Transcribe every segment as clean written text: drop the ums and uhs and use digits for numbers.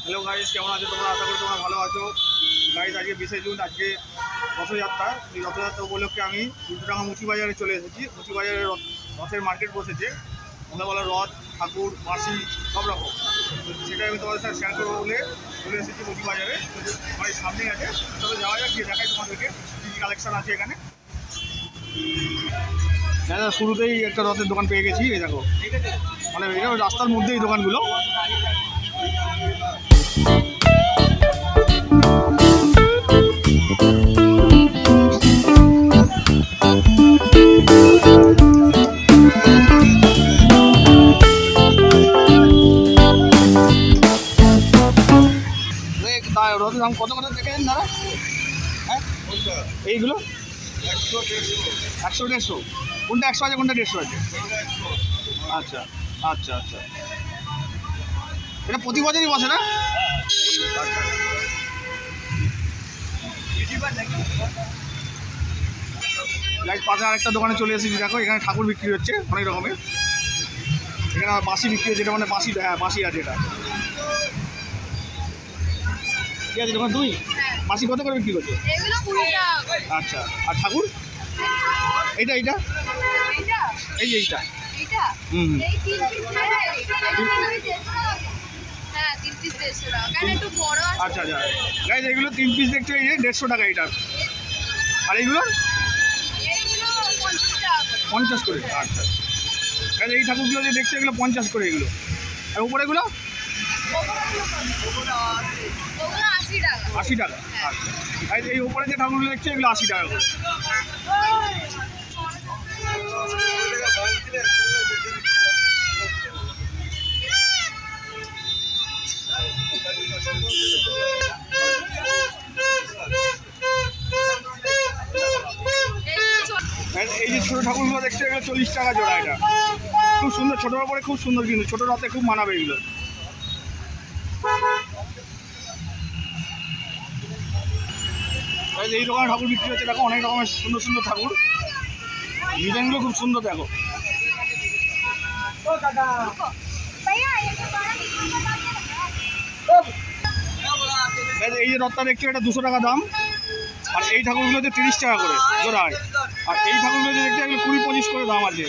Hello guys, কেমন আছো তোমরা? আশা করি তোমরা ভালো আছো। গাইস, আজকে 20 জুন, আজকে রথযাত্রা। এই রথযাত্রা উপলক্ষে আমি উল্টোডাঙ্গা মুচি বাজারে চলে এসেছি। মুচি বাজারে রথের মার্কেট বসেছে, ভালো ভালো রথ, ঠাকুর, বাঁশি সব রকম। সেটা আমি তোমাদের সাথে শেয়ার করবো বলে চলে এসেছি মুচি বাজারে। আমার সামনেই আছে, তবে যাওয়া যাক, গিয়ে দেখাই তোমাদেরকে কী কী কালেকশান আছে এখানে। দাদা, শুরুতেই একটা রথের দোকান পেয়ে গেছি। এই দেখো, মানে এটা রাস্তার মধ্যে এই দোকানগুলো। রথের দাম কত করে দেখেন দাদা? হ্যাঁ, এইগুলো 100-150। কোনটা 100 আছে, কোনটা 150 আছে? আচ্ছা আচ্ছা আচ্ছা, এটা প্রতি বছরই বসে না? গাইস, পাশে আরেকটা দোকানে চলে এসেছি। দেখো, এখানে ঠাকুর বিক্রি হচ্ছে অনেক রকমের। এখানে বাঁশি বিক্রি হচ্ছে, এটা মানে বাঁশি, হ্যাঁ বাঁশি আছে। এটা ঠিক আছে, দোকান তুই বাঁশি কত করে বিক্রি করছো? আচ্ছা, আর ঠাকুর? এইটা এইটা এই যে এইটা, হুম, আচ্ছা আচ্ছা। গাইস, এগুলো 3 পিস দেখছো, এই যে 150 টাকা এটা। আর এইগুলো 50 করে। আচ্ছা, গাইস, এই ঠাকুরগুলো যে দেখছো এগুলো 50 করে এগুলো। আর উপরেগুলো 80 টাকা। আচ্ছা, গাইস, এই উপরে যে ঠাকুরগুলো দেখছো এগুলো 80 টাকা করে। এই যে ছোটো ঠাকুরগুলো দেখছো এগুলো 40 টাকা জোড়া। এটা খুব সুন্দর, ছোটোর ওপরে খুব সুন্দর, কিন্তু ছোটো রাতে খুব মানাবে এগুলো। এই দোকানে ঠাকুর বিক্রি হচ্ছে। দেখো, অনেক রকমের সুন্দর সুন্দর ঠাকুর, ডিজাইনগুলো খুব সুন্দর। দেখো, এই যে রথটা দেখছো এটা 200 টাকা দাম। আর এই ঠাকুরগুলো হচ্ছে 30 টাকা করে জোড়ায়। আর এই ঠাকুরগুলো যে দেখছো এগুলো 20-25 করে দাম আছে।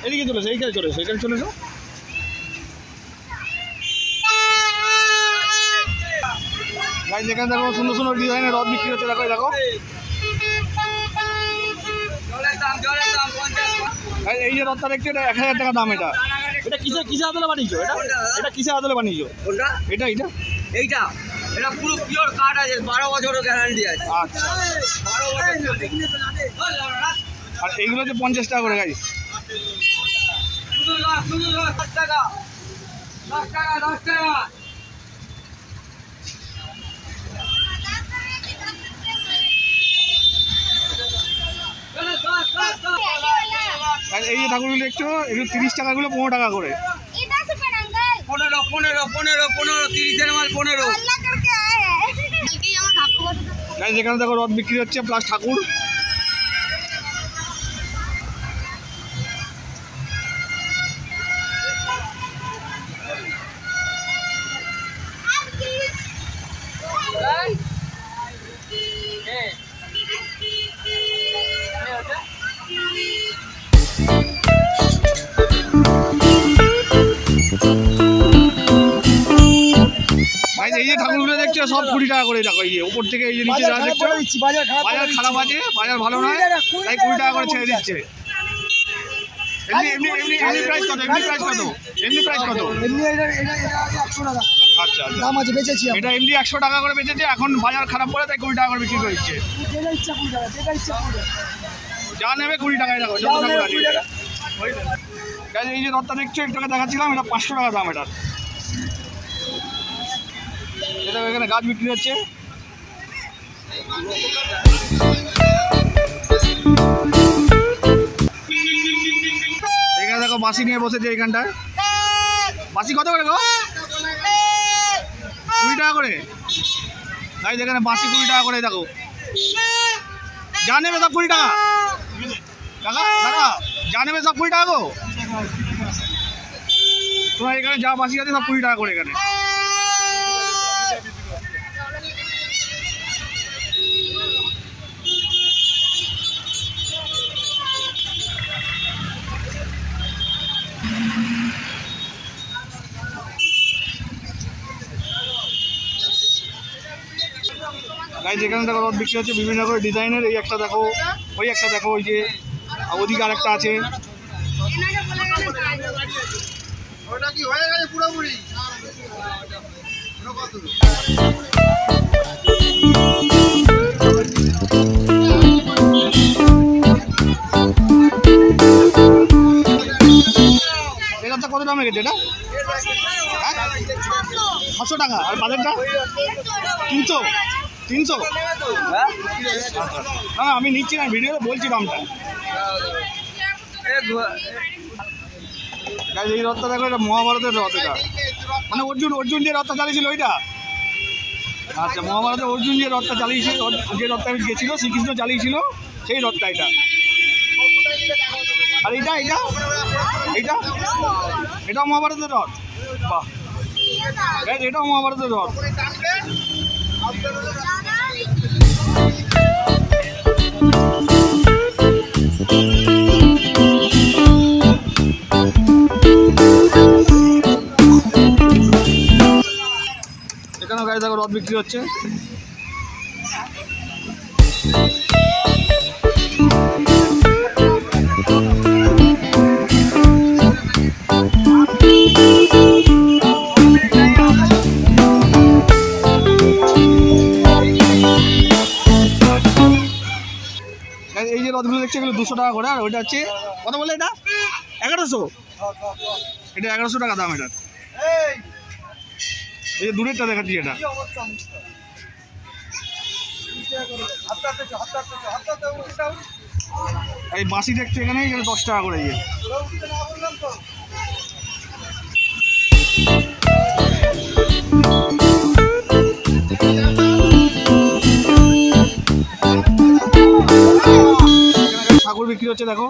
এদিকে চলেছে, এইখানে চলেছে, এখানে চলেছে। গাইস, এখানে দেখো সুন্দর সুন্দর ডিজাইনের রথ বিক্রি হচ্ছে। দেখো দেখো, এই যে রথটা দেখছো এটা 1000 টাকা দাম। এটা এটা কিসে আদলে বানিয়েছো? এটা কিসে আদলে বানিয়েছো? এটা এটা এইটা এটা পুরো পিওর কাঠ আছে, 12 বছরের গ্যারান্টি আছে। আচ্ছা, আর এইগুলো হচ্ছে 50 টাকা করে। গাইস, শুধু 10 টাকা, 10 টাকা, 10 টাকা। এই যে ঠাকুরগুলো দেখছো এগুলো 30 টাকাগুলো 15 টাকা করে। 15 15 15 15 30-এর মাল 15। গাইস, এখানে দেখো রথ বিক্রি হচ্ছে প্লাস ঠাকুর। এই যে ঠাকুরগুলো দেখছো সব 20 টাকা করে। দেখো, এই যে উপর থেকে এই যে নিচে যা দেখছো, বাজার খারাপ আছে, বাজার ভালো নয়, তাই 20 টাকা করে ছেড়ে দিচ্ছে। এমনি প্রাইস কত? এমনি প্রাইস কত? আচ্ছা আচ্ছা, দাম আছে, বেচেছি এটা এমনি 100 টাকা করে বেচেছে। এখন বাজার খারাপ বলে তাই 20 টাকা করে বিক্রি করে দিচ্ছে। যা নেবে 20 টাকায়। দেখো, যত ঠাকুর আছে। এই যে রথটা দেখছো একটু দেখাচ্ছিলাম, এটা 500 টাকা দাম। এটা এটা এখানে গাছ বিক্রি হচ্ছে। এখানে দেখো বাঁশি নিয়ে বসেছে এইখানটায়। বাঁশি কত করে গো? 20 টাকা করে। তাই এখানে বাঁশি 20 টাকা করে। দেখো, যা নেবে সব 20 টাকা। কাকা দাদা যা নেবে সব 20 টাকা গো। তোমার এখানে যা বাসি আছে সব 20 টাকা করে এখানে। গাইজ এখানে দেখো রথ বিক্রি হচ্ছে বিভিন্ন করে ডিজাইনের। এই একটা দেখো, ওই একটা দেখো, ওই যে ওদিকে আর একটা আছে। ওটা কি হয়ে গেছে পুরোপুরি? এটা তো কত দাম রেখেছে এটা? 600 টাকা। আর বাজারটা 300। 300? না আমি নিচ্ছি না, ভিডিওতে বলছি দামটা। এই রথটা দেখো, এটা মহাভারতের রথ। এটা মানে অর্জুন যে রথটা চালিয়েছিল ওইটা। আচ্ছা, মহাভারতে অর্জুন যে রথটা চালিয়েছিল, যে রথটা গেছিল শ্রীকৃষ্ণ চালিয়েছিল, সেই রথটা এটা। আর এইটা এইটা এইটা এটাও মহাভারতের রথ। বাহ, এটাও মহাভারতের রথ। এখানেও গাড়ি দেখো রথ বিক্রি হচ্ছে। এই যে রথগুলো দেখছি এগুলো 200 টাকা করে। আর ওইটা হচ্ছে কত বলে এটা? 1100। এটা 1100 টাকা দাম এটা। এই যে দূরেরটা দেখাচ্ছি এটা। এই বাঁশি দেখছি এখানে 10 টাকা করে। এই ঠাকুর বিক্রি হচ্ছে দেখো।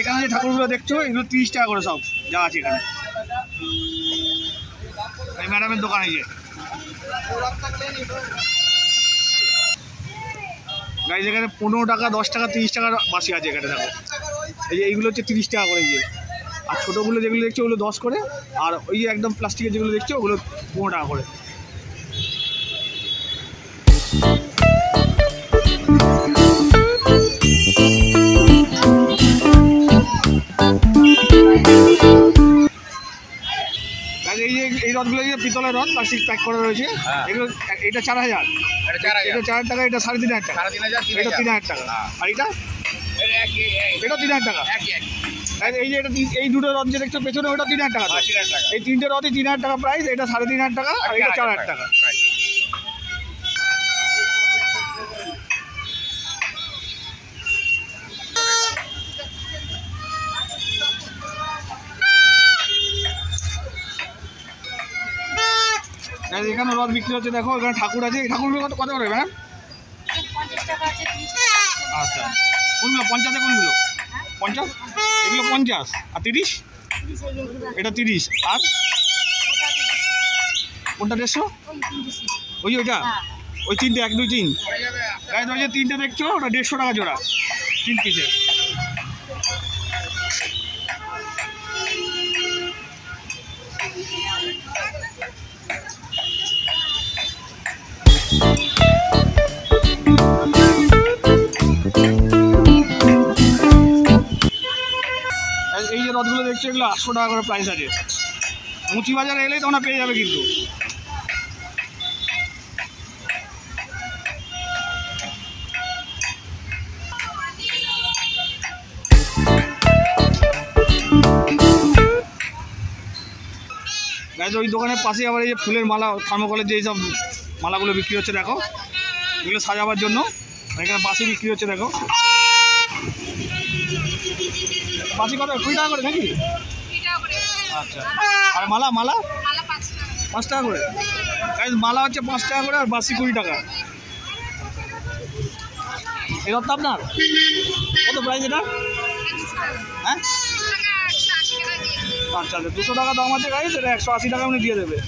এখানে যে ঠাকুরগুলো দেখছো এগুলো 30 টাকা করে সব যা আছে এখানে। এই ম্যাডামের দোকানে যে গাইজ এখানে 15 টাকা, 10 টাকা, 30 টাকার বাসি আছে এখানে দেখো। এই যে এইগুলো হচ্ছে 30 টাকা করে। যে আর ছোটোগুলো যেগুলো দেখছো ওগুলো 10 করে। আর ওই যে একদম প্লাস্টিকের যেগুলো দেখছো ওগুলো 15 টাকা করে। এই রথগুলো যে পিতলের রথ, প্লাস্টিক প্যাক করা রয়েছে। এগুলো এটা 4000, এটা 4000 টাকা, এটা 3500 টাকা, এটা 3000 টাকা। আর এটা 3000 টাকা। এই যে এটা এই দুটো রথ যে দেখছো পেছনে ওটা 3000 টাকা। এই তিনটে রথই 3000 টাকা প্রাইস। এটা 3500 টাকা আর এটা 4000 টাকা। এখানে রথ বিক্রি হচ্ছে দেখো। এখানে ঠাকুর আছে। এই ঠাকুরগুলো কত করে ম্যাম? 50 টাকা আছে, 30 টাকা। আচ্ছা, কোনগুলো 50? কোনগুলো 50? এগুলো 50 আর 30? এটা 30। আর কোনটা 150? ওইটা ওই তিনটে 1 2 3 গাইজ। ওই যে তিনটে দেখছো ওটা 150 টাকা জোড়া, 3 পিসের। এই যে রথগুলো দেখছো এগুলো 800 টাকা করে প্রাইস আছে। মুচি বাজারে এলেই তোমরা পেয়ে যাবে কিন্তু। গাইজ ওই দোকানের পাশে আবার এই যে ফুলের মালা, থার্মোকলের যে সব মালাগুলো বিক্রি হচ্ছে দেখো, এগুলো সাজাবার জন্য। এখানে পাশে বিক্রি হচ্ছে দেখো। বাসি কত 20 টাকা করে নাকি? আচ্ছা, আর মালা মালা 5 টাকা করে। গাইস মালা হচ্ছে 5 টাকা করে আর বাসি 20 টাকা। এই রথটা আপনার কত প্রাইস এটা? হ্যাঁ আচ্ছা আচ্ছা 200 টাকা দাম আছে গাইস, এটা 180 টাকা উনি দিয়ে দেবে।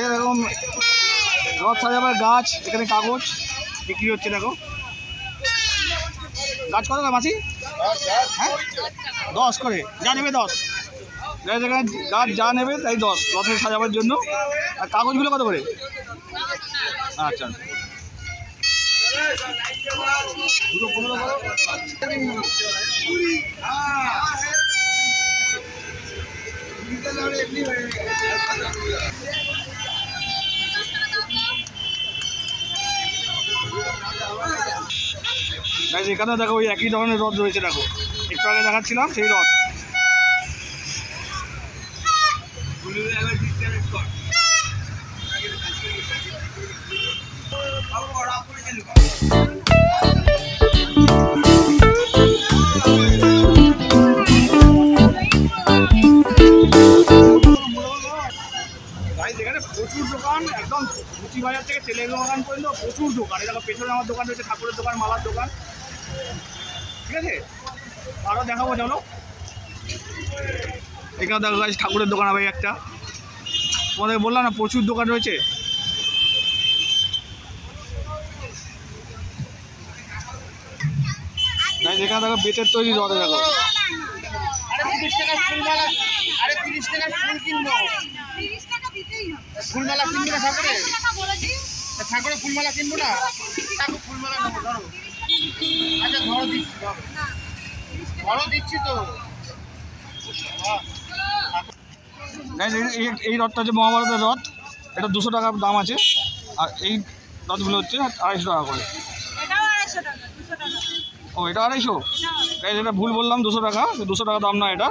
এরকম রথ সাজাবার গাছ, এখানে কাগজ বিক্রি হচ্ছে। দেখো গাছ কত দাম আছে? হ্যাঁ 10 করে, যা নেবে 10। গাছ যা নেবে তাই 10 রথে সাজাবার জন্য। আর কাগজগুলো কত করে? আচ্ছা এখানে দেখো ওই একই ধরনের রথ রয়েছে। দেখো একটু আগে দেখাচ্ছিলাম সেই রথ। এখানে প্রচুর দোকান, একদম মুচি বাজার থেকে তেলের দোকান পর্যন্ত প্রচুর দোকান। এটা পেছনে আমার দোকান রয়েছে, ঠাকুরের দোকান, মালার দোকান। ঠিক আছে, আরও দেখাবো চলো। এখানে দেখো গাছ ঠাকুরের দোকান হবে একটা। তোমাদের বললাম না প্রচুর দোকান রয়েছে। এখানে দেখো বেতের তৈরি রথ। দেখো 30 টাকা ফুলমালা, 30 টাকা ফুল কিনবো। ফুলমালা কিনবো না ঠাকুরে? ঠাকুরে ফুলমালা কিনবো না? ফুলমালা নেবো, ধরো। আচ্ছা ধরো দিচ্ছি তো। এই রথটা হচ্ছে মহাভারতের রথ। এটা 200 টাকা দাম আছে। আর এই রথগুলো হচ্ছে 250 টাকা করে। ও এটা 250? এটা ভুল বললাম, 200 টাকা। 200 টাকা দাম না, এটা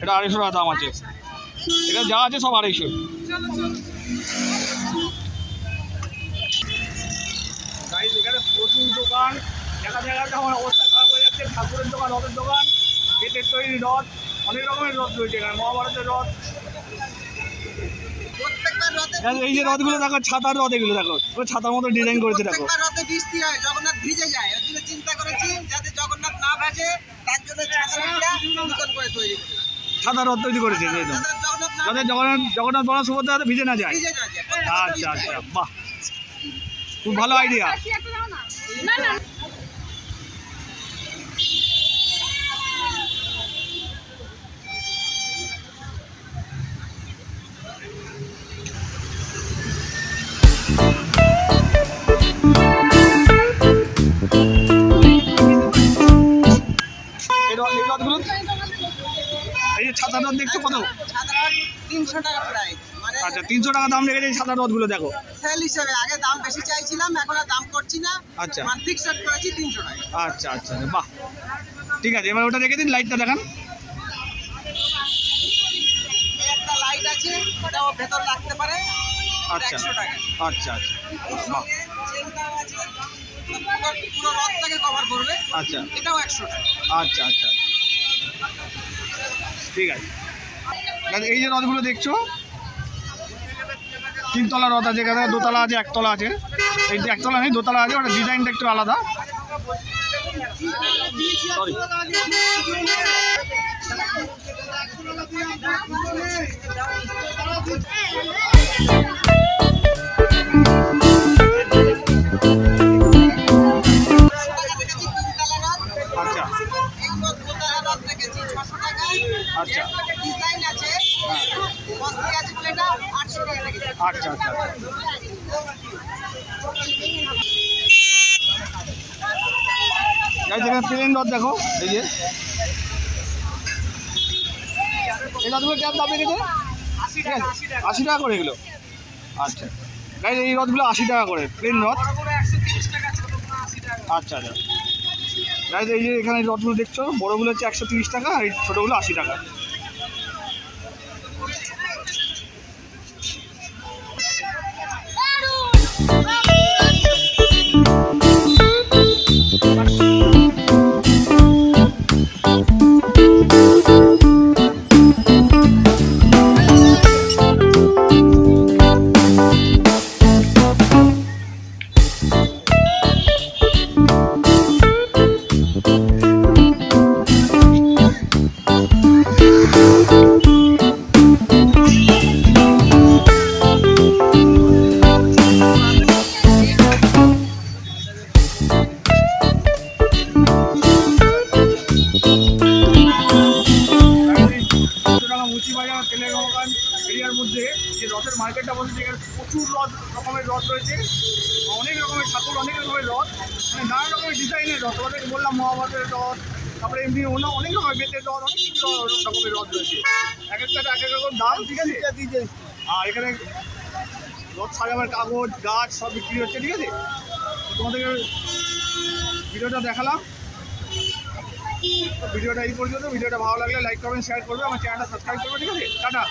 250 টাকা দাম আছে। এটা যা আছে সব 250। এখানে প্রচুর দোকান, দেখা জায়গাতে আমার অবস্থা খারাপ হয়ে যাচ্ছে। ঠাকুরের দোকান, রথের দোকান, বেতের তৈরি রথ, অনেক রকমের রথ রয়েছে এখানে। মহাভারতের রথ, এই যে রথগুলো দেখো ছাতার রথ, এগুলো দেখো ছাতার মতো ডিজাইন করেছে। দেখো রথে বৃষ্টি হয়, জগন্নাথ ভিজে যায়, এর জন্য চিন্তা করেছি যাতে জগন্নাথ না ভাসে, তার জন্য নতুন করে তৈরি করেছি। ছাতার রথ তৈরি করেছে যাতে জগন্নাথ বড় সুভদ্রা যাতে ভিজে না যায়। আচ্ছা আচ্ছা, বাহ, খুব ভালো আইডিয়া। এই যে ছাতার রথ দেখছো কত? 300 টাকা প্রাইস। আচ্ছা 300 টাকা দাম রেখেছে এই ছাতার রথগুলো। দেখো সেল হিসেবে আগে দাম বেশি চাইছিলাম, এখন আর দাম করছি না। আচ্ছা ফিক্সড করেছি 300 টাকা। আচ্ছা আচ্ছা, বাহ, ঠিক আছে। এবার ওটা রেখে দিন, লাইটটা দেখান। একটা লাইট আছে, ওটাও ভেতর লাগতে পারে। আচ্ছা 100 টাকা। আচ্ছা আচ্ছা, বাহ, পুরো রথটাকে কভার করবে। আচ্ছা এটাও 100 টাকা। আচ্ছা আচ্ছা, ঠিক আছে। এই যে রথগুলো দেখছো, 3 তলা রথ আছে, এখানে 2 তলা আছে, 1 তলা আছে। এই যে 1 তলা নেই, 2 তলা আছে, ওটা ডিজাইনটা একটু আলাদা। সরি, আচ্ছা আচ্ছা ডিজাইন আছে, কস্টলি আছে বলে এটা 800 টাকা রেখেছি। আচ্ছা আচ্ছা, যেখানে প্লেন রথ দেখো, এই যে এই রথগুলো কেমন দাম রেখেছে? 80 টাকা করে এগুলো। আচ্ছা, গাইজ এই রথগুলো 80 টাকা করে, প্লেন রথ। বড়গুলো 130 টাকা, ছোটগুলো 80 টাকা। আচ্ছা আচ্ছা গাইজ এই যে এখানে রথগুলো দেখছো, বড়গুলো হচ্ছে 130 টাকা আর এই ছোটোগুলো 80 টাকা। মুচিবাজার তেলেঙ্গানা এরিয়ার মধ্যে যে রথের মার্কেটটা বলছে, এখানে প্রচুর রকমের রথ রয়েছে, অনেক রকমের ঠাকুর, অনেক রকমের রথ, মানে নানা রকমের ডিজাইনের রথ। তোমাদেরকে বললাম মহাভারতের রথ, তারপরে এমনি অনেক রকমের বেতের রথ, অনেক কিছু রকমের রথ রয়েছে, এক একটা এক এক রকম দাম, ঠিক আছে। আর এখানে রথ সাজাবার কাগজ, গাছ সব বিক্রি হচ্ছে, ঠিক আছে। তোমাদেরকে ভিডিওটা দেখালাম, ভিডিওটা এই পর্যন্ত। ভিডিওটা ভালো লাগলে লাইক করবেন, শেয়ার করবে, আমার চ্যানেলটা সাবস্ক্রাইব করবে, ঠিক আছে। টাটা।